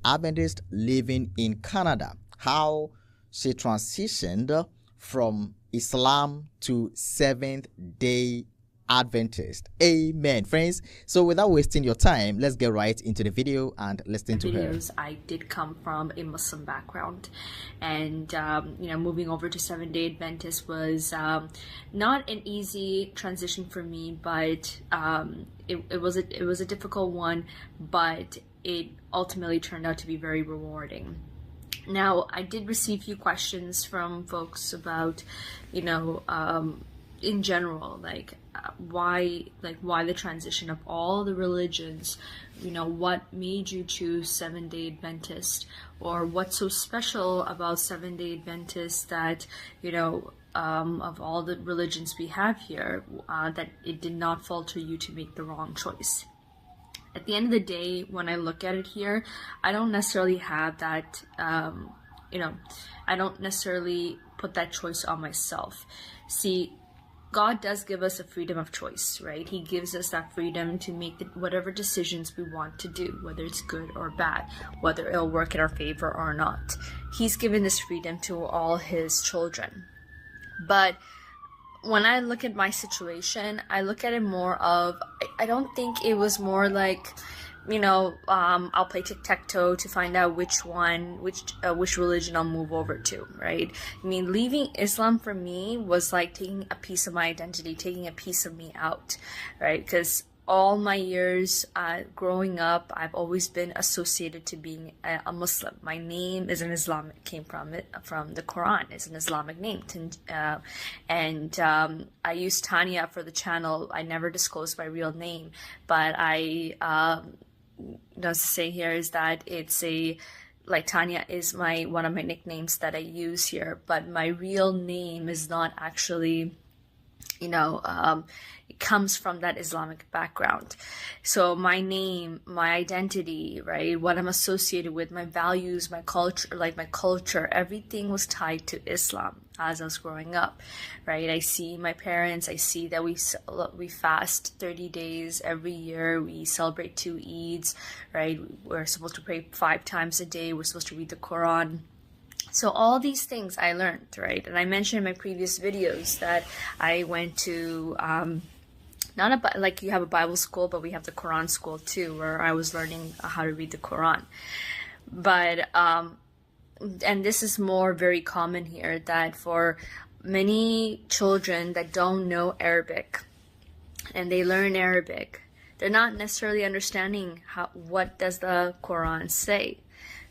Adventist living in Canada, how she transitioned from Islam to Seventh-day Adventist. Amen, friends. So without wasting your time, let's get right into the video and listen to her. I did come from a Muslim background, and moving over to Seventh-day Adventist was not an easy transition for me, but it was a difficult one, but it ultimately turned out to be very rewarding. Now, I did receive a few questions from folks about, in general, why the transition of all the religions, what made you choose Seventh-day Adventist, or what's so special about Seventh-day Adventist that, of all the religions we have here, that it did not falter you to make the wrong choice. At the end of the day, when I look at it here, I don't necessarily have that, I don't necessarily put that choice on myself. See, God does give us a freedom of choice, right? He gives us that freedom to make whatever decisions we want to do, whether it's good or bad, whether it'll work in our favor or not. He's given this freedom to all his children. But when I look at my situation, I look at it more of, I don't think it was more like, I'll play tic-tac-toe to find out which religion I'll move over to, right? I mean, leaving Islam for me was like taking a piece of my identity, taking a piece of me out, right? Because all my years growing up, I've always been associated to being a Muslim. My name is an Islamic, came from the Quran. It's an Islamic name. I use Tanya for the channel. I never disclosed my real name, but to say here is that it's Tanya is one of my nicknames that I use here, but my real name is not actually, it comes from that Islamic background. So my name, my identity, right, what I'm associated with, my values, my culture, everything was tied to Islam as I was growing up, right? I see my parents, I see that we fast 30 days every year, we celebrate 2 Eids, right? We're supposed to pray 5 times a day, we're supposed to read the Quran. So all these things I learned, right? And I mentioned in my previous videos that I went to, you have a Bible school, but we have the Quran school too, where I was learning how to read the Quran. But, and this is very common here, that for many children that don't know Arabic, and they learn Arabic, they're not necessarily understanding what does the Quran say.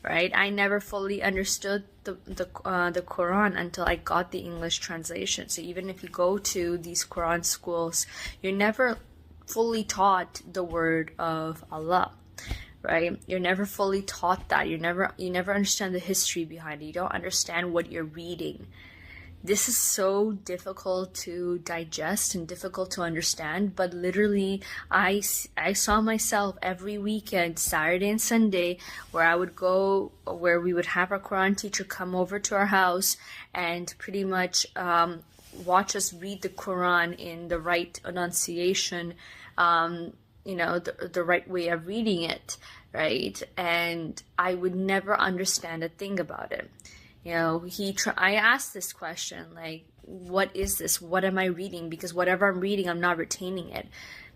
Right? I never fully understood the Quran until I got the English translation. So even if you go to these Quran schools, you're never fully taught the word of Allah, right? You're never fully taught that. You never understand the history behind it. You don't understand what you're reading. This is so difficult to digest and difficult to understand, but literally I saw myself every weekend, Saturday and Sunday, where we would have our Quran teacher come over to our house and pretty much watch us read the Quran in the right enunciation, the right way of reading it, right? And I would never understand a thing about it. I asked this question, what is this? What am I reading? Because whatever I'm reading, I'm not retaining it.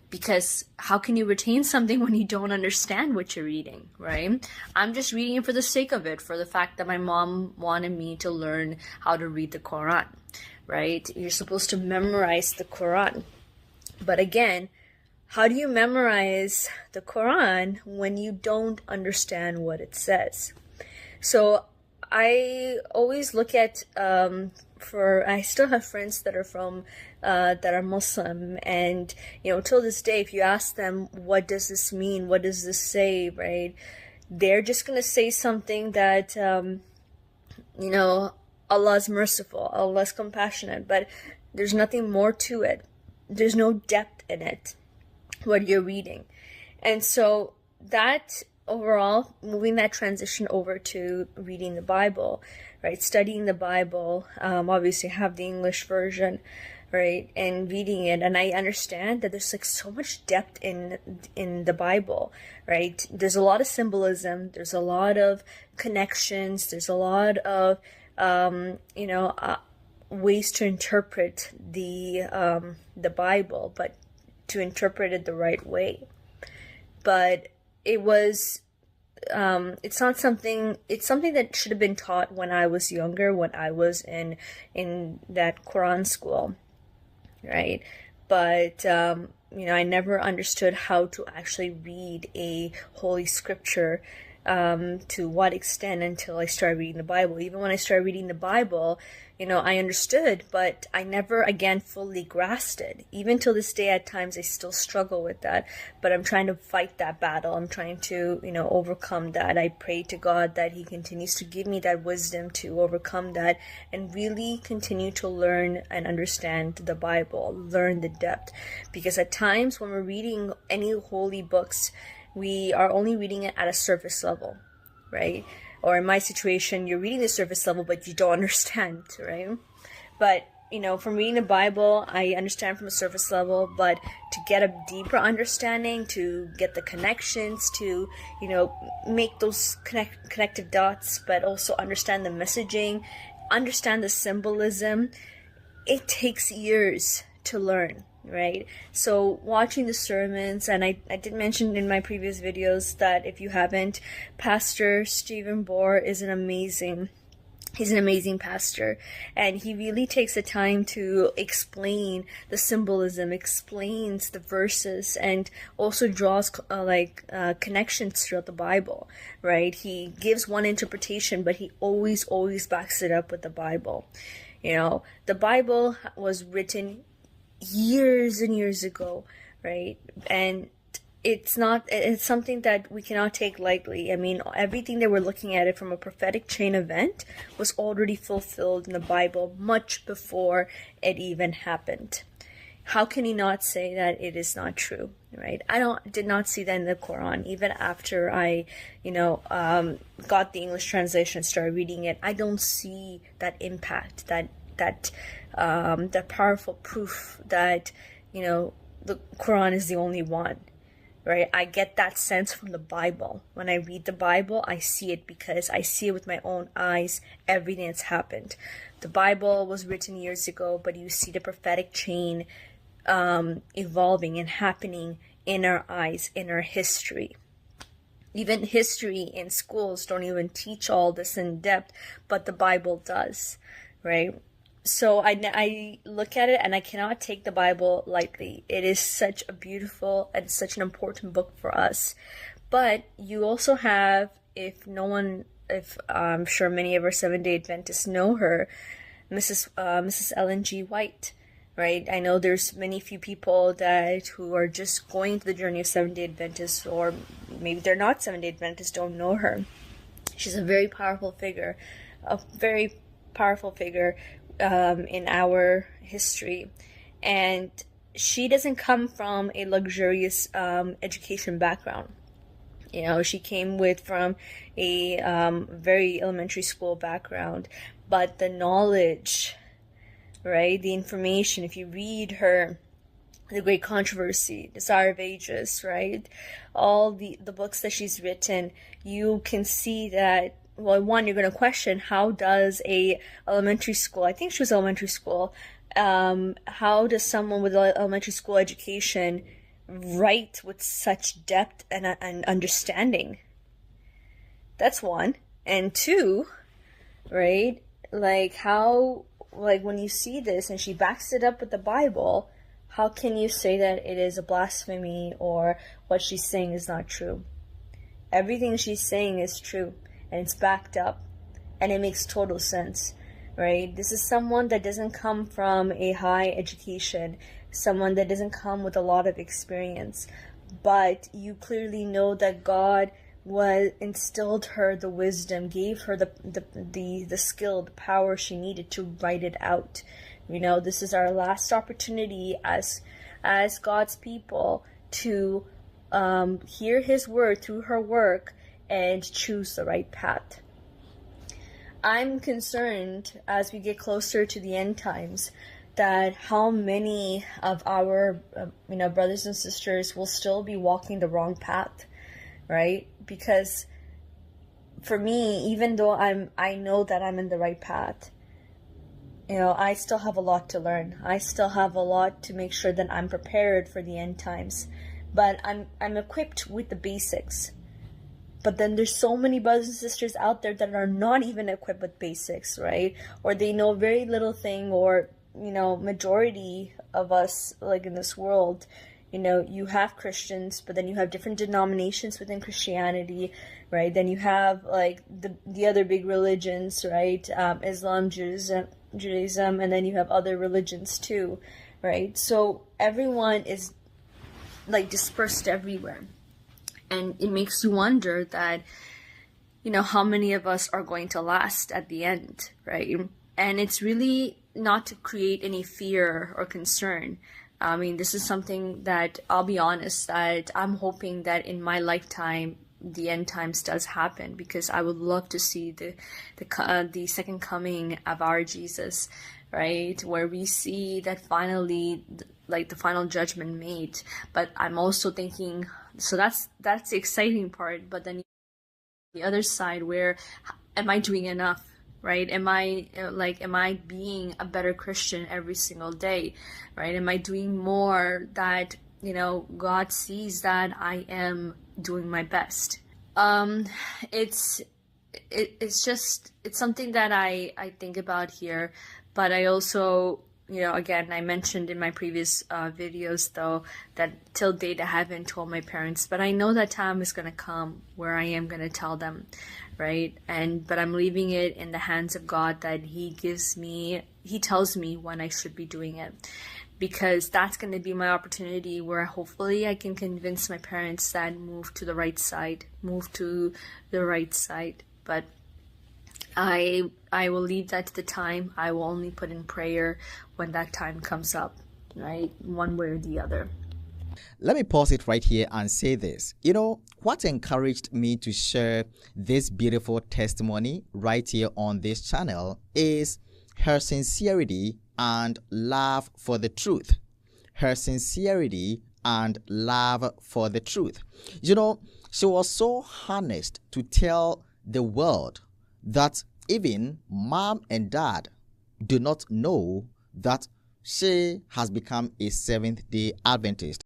Because how can you retain something when you don't understand what you're reading, right? I'm just reading it for the sake of it, for the fact that my mom wanted me to learn how to read the Quran, right? You're supposed to memorize the Quran. But again, how do you memorize the Quran when you don't understand what it says? So I always look at, I still have friends that are Muslim, and, till this day, if you ask them, what does this mean? What does this say, right? They're just going to say something that, Allah's merciful, Allah's compassionate, but there's nothing more to it. There's no depth in it, what you're reading. And so that overall, moving that transition over to reading the Bible, right, studying the Bible, obviously have the English version, right, and reading it, and I understand that there's like so much depth in the Bible, right? There's a lot of symbolism, there's a lot of connections, there's a lot of ways to interpret the Bible, but to interpret it the right way. But it was it's something that should have been taught when I was younger, when I was in that Quran school, right? But I never understood how to actually read a holy scripture to what extent until I started reading the Bible. Even when I started reading the Bible, I understood, but I never again fully grasped it. Even till this day, at times I still struggle with that, but I'm trying to fight that battle. I'm trying to, overcome that. I pray to God that He continues to give me that wisdom to overcome that and really continue to learn and understand the Bible, learn the depth. Because at times when we're reading any holy books, we are only reading it at a surface level, right? Or in my situation, you're reading the surface level, but you don't understand, right? But, from reading the Bible, I understand from a surface level, but to get a deeper understanding, to get the connections, to, make those connective dots, but also understand the messaging, understand the symbolism, it takes years to learn. Right? So watching the sermons, and I did mention in my previous videos that if you haven't, Pastor Stephen Bohr is he's an amazing pastor, and he really takes the time to explain the symbolism, explains the verses, and also draws connections throughout the Bible, right? He gives one interpretation, but he always backs it up with the Bible. The Bible was written years and years ago, right? And it's something that we cannot take lightly. I mean, everything that we're looking at it from a prophetic chain event was already fulfilled in the Bible much before it even happened. How can you not say that it is not true, right? I did not see that in the Quran. Even after I, got the English translation, started reading it, I don't see that impact, that powerful proof that, the Quran is the only one, right? I get that sense from the Bible. When I read the Bible, I see it because I see it with my own eyes, everything that's happened. The Bible was written years ago, but you see the prophetic chain evolving and happening in our eyes, in our history. Even history in schools don't even teach all this in depth, but the Bible does, right? So I look at it and I cannot take the Bible lightly. It is such a and such an important book for us. But you also have, if I'm sure many of our Seventh-day Adventists know her, Mrs. Ellen G. White, right? I know there's few people who are just going through the journey of Seventh-day Adventists, or maybe they're not Seventh-day Adventists, don't know her. She's a very powerful figure, in our history, and she doesn't come from a luxurious education background. She came from a very elementary school background, but the knowledge, right, the information, if you read her The Great Controversy, Desire of Ages, right, all the books that she's written, you can see that, well, one, you're going to question, how does a elementary school, I think she was elementary school, how does someone with an elementary school education write with such depth and understanding? That's one. And two, right, when you see this and she backs it up with the Bible, how can you say that it is a blasphemy or what she's saying is not true? Everything she's saying is true. And it's backed up, and it makes total sense, right? This is someone that doesn't come from a high education, someone that doesn't come with a lot of experience, but you clearly know that God instilled her the wisdom, gave her the skill, the power she needed to write it out. This is our last opportunity as God's people to hear His word through her work and choose the right path. I'm concerned as we get closer to the end times that how many of our brothers and sisters will still be walking the wrong path, right? Because for me, even though I know that I'm in the right path, I still have a lot to learn. I still have a lot to make sure that I'm prepared for the end times. But I'm equipped with the basics. But then there's so many brothers and sisters out there that are not even equipped with basics, right? Or they know very little thing, or majority of us, like in this world, you have Christians, but then you have different denominations within Christianity, right? Then you have like the other big religions, right? Islam, Judaism, and then you have other religions too, right? So everyone is like dispersed everywhere. And it makes you wonder that, how many of us are going to last at the end, right? And it's really not to create any fear or concern. I mean, this is something that, I'll be honest, that I'm hoping that in my lifetime, the end times does happen, because I would love to see the second coming of our Jesus, right? Where we see that finally, like the final judgment made. But I'm also thinking, so that's the exciting part. But then the other side, where am I doing enough? Right? Am I being a better Christian every single day? Right? Am I doing more that, God sees that I am doing my best? It's something that I think about here, but I also, again, I mentioned in my previous videos, though, that till date I haven't told my parents, but I know that time is going to come where I am going to tell them, right? But I'm leaving it in the hands of God, that He tells me when I should be doing it, because that's going to be my opportunity where hopefully I can convince my parents that move to the right side. But I will leave that to the time. I will only put in prayer when that time comes up, right? One way or the other. Let me pause it right here and say this. What encouraged me to share this beautiful testimony right here on this channel is her sincerity and love for the truth. Her sincerity and love for the truth. She was so honest to tell the world that even mom and dad do not know that she has become a Seventh-day Adventist.